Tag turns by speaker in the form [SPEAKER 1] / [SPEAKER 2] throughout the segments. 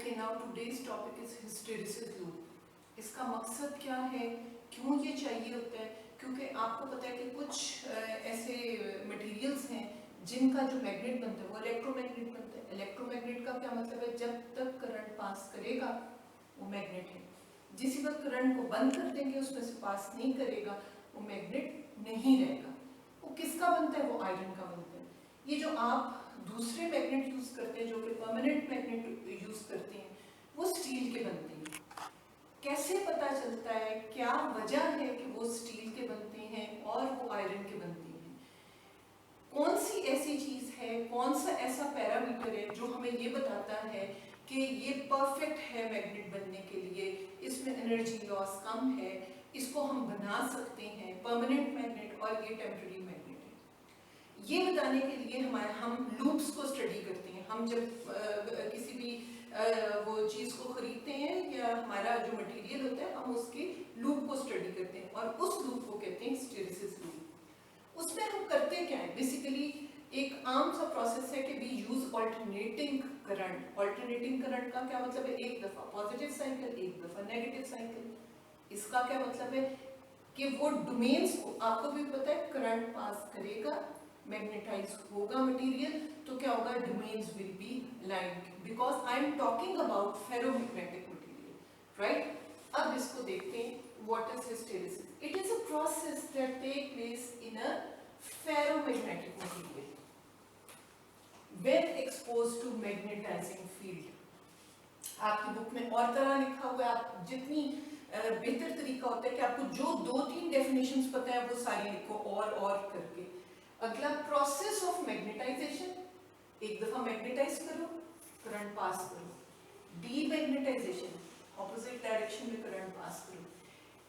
[SPEAKER 1] Okay, now today's topic is hysteresis loop. इसका मकसद क्या है, क्यों ये चाहिए होता है? क्योंकि आपको पता है कि कुछ ऐसे मटेरियल्स हैं जिनका जो मैग्नेट बनता है वो इलेक्ट्रोमैग्नेट बनता है। इलेक्ट्रोमैग्नेट का क्या मतलब है? जब तक करंट पास करेगा वो मैग्नेट है, जिस वक्त करंट को बंद कर देंगे, उसमें से पास नहीं करेगा, वो मैग्नेट नहीं रहेगा। वो किसका बनता है? वो आयरन का बनता है। ये जो आप दूसरे मैग्नेट यूज करते हैं, जो कि परमानेंट मैग्नेट यूज करते हैं, वो स्टील के बनते हैं। कैसे पता चलता है, क्या वजह है कि वो स्टील के बनते हैं और वो आयरन के बनते हैं? कौन सी ऐसी चीज है, कौन सा ऐसा पैरामीटर है जो हमें ये बताता है कि ये परफेक्ट है मैग्नेट बनने के लिए, इसमें एनर्जी लॉस कम है, इसको हम बना सकते हैं परमानेंट मैग्नेट और ये टेम्पररी मैग्नेट है? ये बताने के लिए हम लूप्स को स्टडी करते हैं। हम जब किसी भी वो चीज़ को खरीदते हैं या हमारा जो मटेरियल होता है, हम उसके लूप को स्टडी करते हैं और उस लूप को कहते हैं हिस्टेरेसिस लूप। उसमें हम करते क्या है? बेसिकली एक आम सा प्रोसेस है कि we use alternating current. Alternating current का क्या मतलब है? एक दफा पॉजिटिव साइकिल, एक दफा नेगेटिव साइकिल। इसका क्या मतलब है कि वो डोमेन्स को, आपको भी पता है, करंट पास करेगा, मैग्नेटाइज होगा मटेरियल, तो क्या होगा? Domains will be aligned, because I am talking about ferromagnetic material, right? अब इसको देखते हैं, what is hysteresis? It is a process that take place in a ferromagnetic material when exposed to magnetizing field. आपकी book में और तरह लिखा हुआ है, आप जितनी बेहतर तरीका होता है कि आपको जो 2-3 डेफिनेशंस पता है वो सारी लिखो और करके। अगला, प्रोसेस ऑफ मैग्नेटाइजेशन, एक दफा मैग्नेटाइज करो, करंट पास करो। डीमैग्नेटाइजेशन, ऑपोजिट डायरेक्शन में करंट पास करो।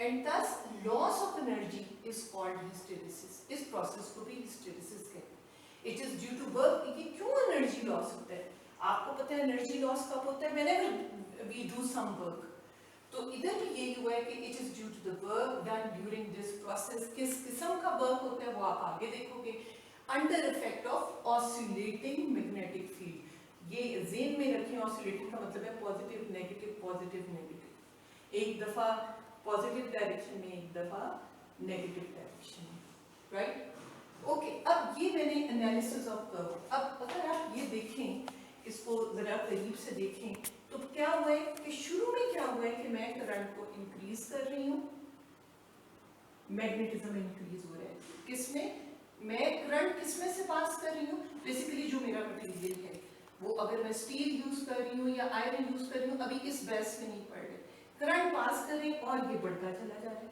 [SPEAKER 1] And thus loss of energy is called hysteresis. इस प्रोसेस को भी हिस्टेरेसिस कहते हैं। It is due to work. ये क्यों एनर्जी लॉस होता है? आपको पता है एनर्जी लॉस कब होता है? Whenever we do some work. तो इधर भी यही हुआ है कि it is due to the work done during this process. किस किस्म का वर्क होता है वो आप आगे देखोगे। Under effect of oscillating magnetic field. ये ज़हन में रखें, ऑसिलेटिंग का मतलब है पॉजिटिव नेगेटिव, पॉजिटिव नेगेटिव। एक दफा पॉजिटिव डायरेक्शन में, एक दफा नेगेटिव डायरेक्शन में, राइट? ओके, अब ये मैंने एनालिसिस ऑफ कर्व। अब अगर आप ये देखें, इसको जरा करीब से देखें, तो क्या हुआ है कि शुरू में क्या हुआ है कि मैं करंट को इंक्रीज कर रही हूँ, मैग्नेटिज्म इंक्रीज हो रहा है। किसमें? मैं करंट किसमें से पास कर रही हूँ? बेसिकली जो मेरा मटेरियल है वो, अगर मैं स्टील यूज कर रही हूँ या आयरन यूज कर रही हूँ, अभी इस बेस में नहीं पड़ रहे, करंट पास कर रही और ये बढ़ता चला जा रहा है।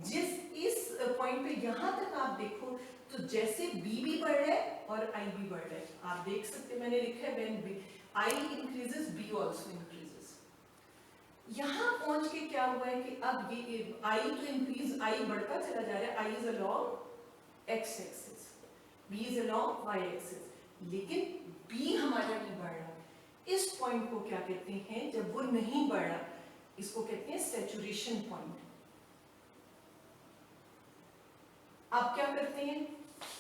[SPEAKER 1] जिस इस पॉइंट पे यहां तक आप देखो तो जैसे B भी बढ़ रहा है और I भी बढ़ रहा है। आप देख सकते हैं, मैंने लिखा है when I increases B also increases। यहां पहुंच के क्या हुआ है कि अब ये I तो इंक्रीज, I बढ़ता चला जा रहा है, I is along X axis, B is along Y axis, लेकिन B हमारा नहीं बढ़ रहा। इस पॉइंट को क्या कहते हैं? जब वो नहीं बढ़ रहा, इसको कहते हैं सैचुरेशन पॉइंट। आप क्या करते हैं?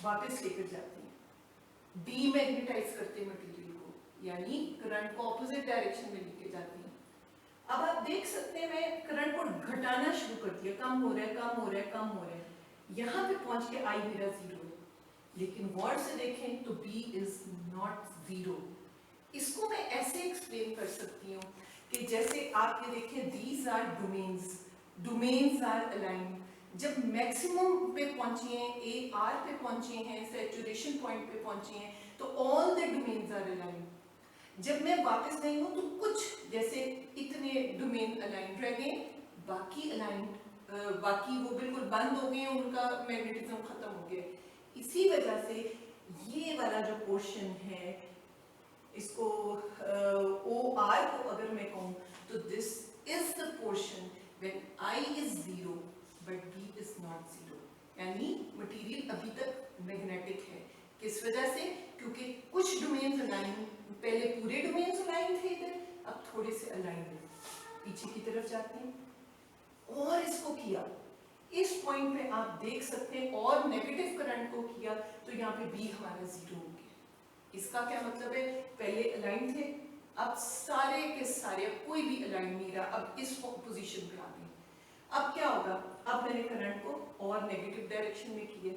[SPEAKER 1] वापस लेकर जाते हैं, डीमैग्नेटाइज करते हैं मटेरियल को, यानी करंट को ऑपोजिट डायरेक्शन में लेके जाते हैं। अब आप देख सकते हैं मैं करंट को घटाना शुरू कर दिया, कम हो रहा है, कम हो रहा है, कम हो रहा है। यहाँ पे पहुंच के I मेरा 0 है, लेकिन गौर से देखें तो B इज नॉट 0। इसको मैं ऐसे एक्सप्लेन कर सकती हूँ कि जैसे आप ये देखें, these are domains, domains are aligned. जब मैक्सिमम पे पहुंचे हैं, AR पे पहुंचे हैं, सैचुरेशन पॉइंट पे पहुंचे हैं, तो all the domains are aligned. जब मैं वापस गई हूँ तो कुछ जैसे इतने डोमेन अलाइन्ड रह गए, बाकी अलाइन्ड, बाकी वो बिल्कुल बंद हो गए, उनका मैग्नेटिज्म खत्म हो गया। इसी वजह से ये वाला जो पोर्शन है, इसको OR को अगर मैं कहूँ तो this is the portion when I is 0 but B is not 0, यानी मटेरियल अभी तक मैग्नेटिक है। किस वजह से? क्योंकि कुछ डोमेन्स अलाइन, पहले पूरे डोमेन्स अलाइन थे इधर, अब थोड़े से अलाइन है, पीछे की तरफ जाते हैं और इसको किया। इस पॉइंट पे आप देख सकते हैं, और नेगेटिव करंट को किया तो यहाँ पे B हमारा 0 हो गया। इसका क्या मतलब है? पहले अलाइन थे, अब सारे के सारे, अब कोई भी अलाइन नहीं रहा, अब इस पोजीशन पे आ गए। अब क्या होगा, अब मैंने करंट को और नेगेटिव डायरेक्शन में किए,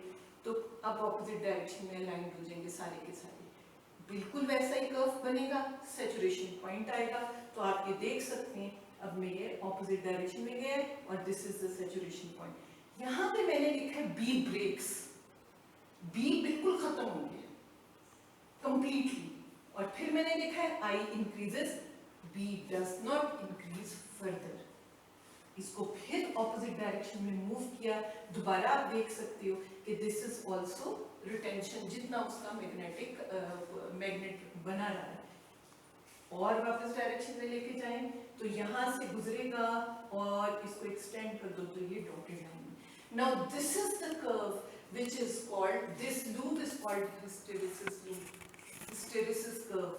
[SPEAKER 1] तो अब ऑपोजिट डायरेक्शन में अलाइन हो जाएंगे सारे के सारे। बिल्कुल वैसा ही कर्व बनेगा, सैचुरेशन पॉइंट आएगा, तो आप ये देख सकते हैं अब मैं ये ऑपोजिट डायरेक्शन में गया और this is the saturation point. यहाँ पे मैंने लिखा है बी ब्रेक्स, बी बिल्कुल खत्म हो गया कंप्लीटली, और फिर मैंने लिखा है I increases, B does not increase further. इसको फिर ऑपोजिट डायरेक्शन में मूव किया, दोबारा आप देख सकते हो कि दिस इज ऑल्सो रिटेंशन, जितना उसका मैग्नेट बना रहा है। और वापस डायरेक्शन में लेके जाएं तो यहाँ से गुजरेगा और इसको एक्सटेंड कर दो तो ये dotted line. Now this is the curve which is called, this loop is called hysteresis loop, hysteresis curve।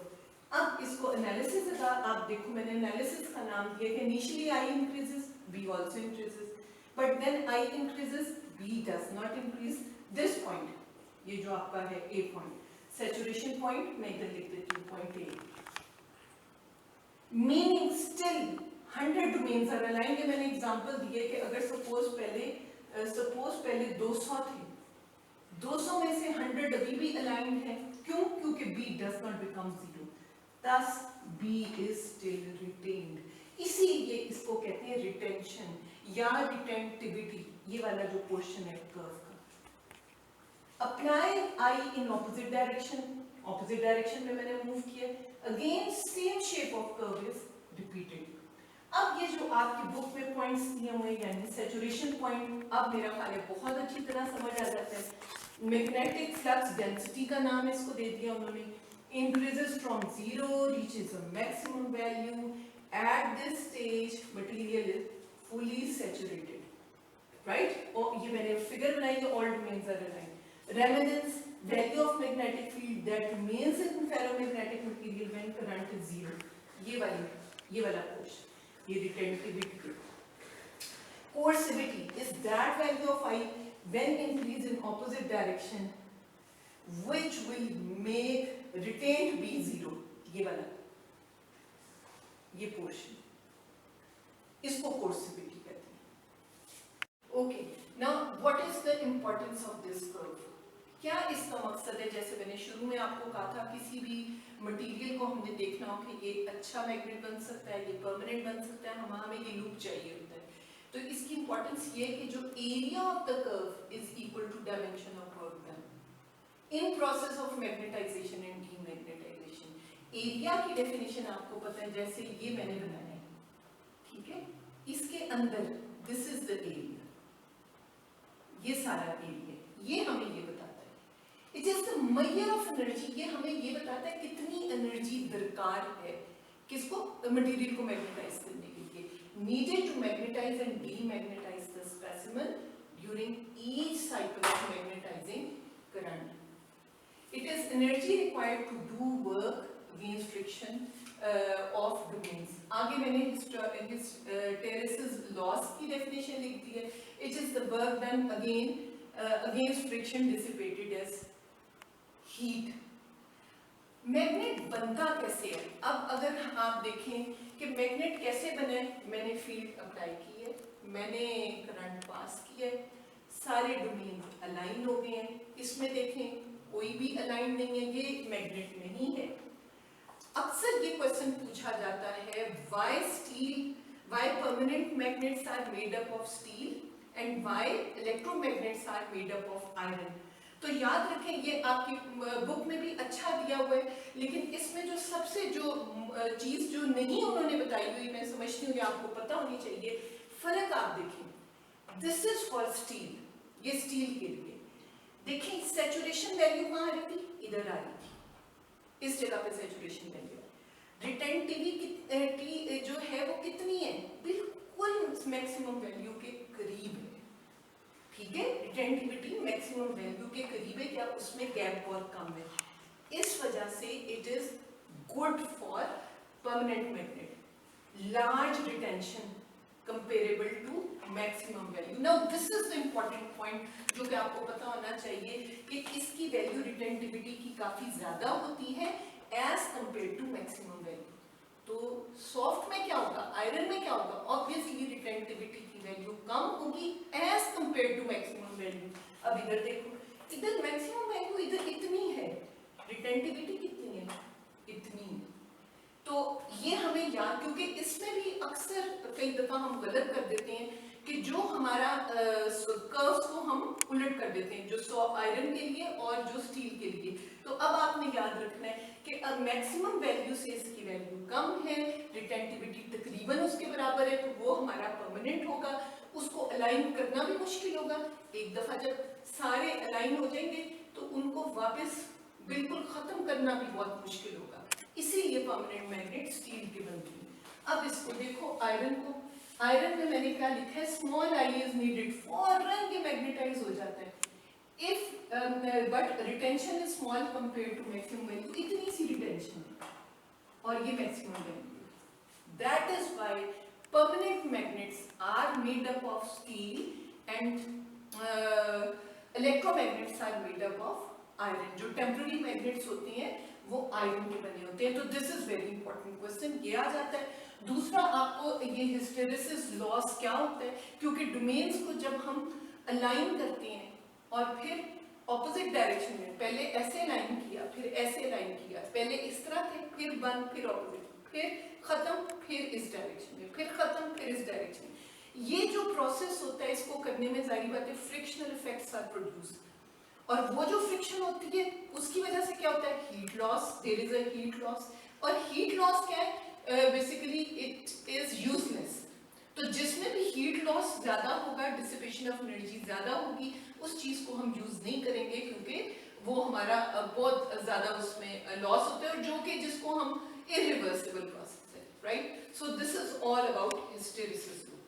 [SPEAKER 1] अब इसको एनालिसिस का आप देखो, मैंने एनालिसिस का नाम दिया कि initially I increases, B also increases, but then I increases, B does not increase this point, ये जो आपका है A point, saturation point, मैं इधर लिख देती हूँ point A, meaning still 100 domains are aligned। ये मैंने एग्जांपल दिए कि अगर सपोज पहले 200 थे, 200 में से 100 अभी भी अलाइंड है, क्यों? क्योंकि B does not become 0, thus B is still retained। इसीलिए इसको कहते हैं रिटेंशन या रिटेंटिविटी, ये वाला जो पोर्शन है कर्व का। Apply I in opposite direction, opposite direction में मैंने मूव किया, again same shape of curve is repeated। अब ये जो आपकी बुक में पॉइंट्स दिए हुए यानी सैचुरेशन पॉइंट, अब मेरा ख्याल है बहुत अच्छी तरह समझ आ जाता है। मैग्नेटिक फ्लक्स डेंसिटी का नाम इसको दे दिया उन्होंने, increases from 0 reaches a maximum value at this stage material is fully saturated, right? और ये मैंने फिगर बनाई है, all domains are aligned। Remanence, value of magnetic field that remains in ferromagnetic material when current is 0, ये वाला portion, ये retentivity। Coercivity is that value of I when increased in opposite direction which will make retained B 0, ये वाला, ये portion, इसको coercivity कहते हैं। Okay, now what is the importance of this curve? क्या इसका मकसद है? जैसे मैंने शुरू में आपको कहा था, किसी भी मटेरियल को हमने देखना हो कि ये अच्छा मैग्नेट बन सकता है, ये परमानेंट बन सकता है, हमें ये लूप चाहिए होता है। तो इसकी इंपॉर्टेंस ये है कि जो area of the curve is equal to dimension of work done in process of magnetization and demagnetization. Area की डेफिनेशन आपको पता है, जैसे ये मैंने बनाया है, ठीक है, इसके अंदर दिस इज द एरिया, ये सारा एरिया, ये हमें ये बताता है। It is the measure of energy, ये हमें ये बताता है कितनी एनर्जी दरकार है किसको, मटेरियल को मैग्नेटाइज करने के लिए, needed to magnetize and demagnetize the specimen during each cycle of magnetizing current. It is energy required to do work against friction of domains। आगे मैंने hysteresis loss की definition लिख दी है। It is the work done against friction dissipated as heat। Magnet बनता कैसे है? अब अगर आप देखें कि मैग्नेट कैसे बने, मैंने फील्ड अप्लाई की है, मैंने करंट पास किया है, सारे डोमेन अलाइन हो गए हैं, इसमें देखें कोई भी अलाइन नहीं है, ये मैग्नेट नहीं है। अक्सर ये क्वेश्चन पूछा जाता है, why permanent magnets are made up of steel and why electromagnets are made up of iron। तो याद रखें, ये आपकी बुक में भी अच्छा दिया हुआ है, लेकिन इसमें जो सबसे जो चीज जो नहीं उन्होंने बताई हुई, मैं समझती हूँ कि आपको पता होनी चाहिए। फर्क आप देखें, दिस इज फॉर स्टील, ये स्टील के लिए, देखें सैचुरेशन वैल्यू कहाँ आ रही थी, इधर आ रही थी, इस जगह पे सैचुरेशन वैल्यू। रिटेंटिविटी जो है वो कितनी है, बिल्कुल मैक्सिमम वैल्यू के करीब है, ठीक है, रिटेंटिविटी मैक्सिमम वैल्यू के करीब है, क्या उसमें गैप बहुत कम है, इस वजह से it is good for permanent magnet, large retention comparable to maximum value. Now this is the important point जो कि आपको पता होना चाहिए कि इसकी वैल्यू रिटेंटिविटी की काफी ज्यादा होती है as compare to maximum value. तो सॉफ्ट में क्या होगा, आयरन में क्या होगा, ऑब्वियसली रिटेंटिविटी की वैल्यू कम होगी as compare to maximum value. अब इधर देखो, इधर मैक्सिमम वैल्यू इधर इतनी है, रिटेंटिविटी कितनी है, इतनी। तो ये हमें याद, क्योंकि इसमें भी अक्सर कई दफा हम गलत कर देते हैं कि जो हमारा कर्व्स को हम उलट कर देते हैं, जो आयरन के लिए और जो स्टील के लिए। तो अब आपने याद रखना है कि अब मैक्सिमम वैल्यू से इसकी वैल्यू कम है, रिटेंटिविटी तकरीबन उसके बराबर है, तो वो हमारा परमानेंट होगा, उसको अलाइन करना भी मुश्किल होगा। एक दफा जब सारे अलाइन हो जाएंगे तो उनको वापस बिल्कुल खत्म करना भी बहुत मुश्किल होगा, इसीलिए परमानेंट मैग्नेट स्टील के बनते हैं। अब इसको देखो, आयरन को, आयरन में मैंने क्या लिखा है, स्मॉल आई इज नीडेड, फौरन ये मैग्नेटाइज हो जाता है। If but retention is small compare to maximum value, इतनी सी रिटेंशन है और ये maximum value. That is why permanent magnets are made up of steel and electromagnets are made up of iron. जो टेम्पररी मैग्नेट्स होते हैं वो iron के बने होते हैं। तो this is very important question, ये आ जाता है। दूसरा, आपको ये हिस्टेरेसिस लॉस क्या होता है, क्योंकि डोमेन्स को जब हम अलाइन करते हैं और फिर ऑपोजिट डायरेक्शन में, पहले ऐसे लाइन किया, फिर ऐसे लाइन किया, पहले इस तरह थे, फिर बंद, फिर ऑपोजिट, फिर खत्म, फिर इस डायरेक्शन में, फिर खत्म, फिर इस डायरेक्शन में, ये जो प्रोसेस होता है, इसको करने में जाहिर बात है फ्रिक्शनल इफेक्ट्स आर प्रोड्यूस, और वो जो फ्रिक्शन होती है उसकी वजह से क्या होता है, heat loss, there is a heat loss. और हीट लॉस क्या है, बेसिकली इट इज यूजलेस। तो जिसमें भी हीट लॉस ज्यादा होगा, डिसिपेशन ऑफ एनर्जी ज्यादा होगी, उस चीज को हम यूज नहीं करेंगे, क्योंकि वो हमारा बहुत ज्यादा उसमें लॉस होता है, और जो कि जिसको हम इरिवर्सिबल प्रोसेस है, right. So this is all about hysteresis loop.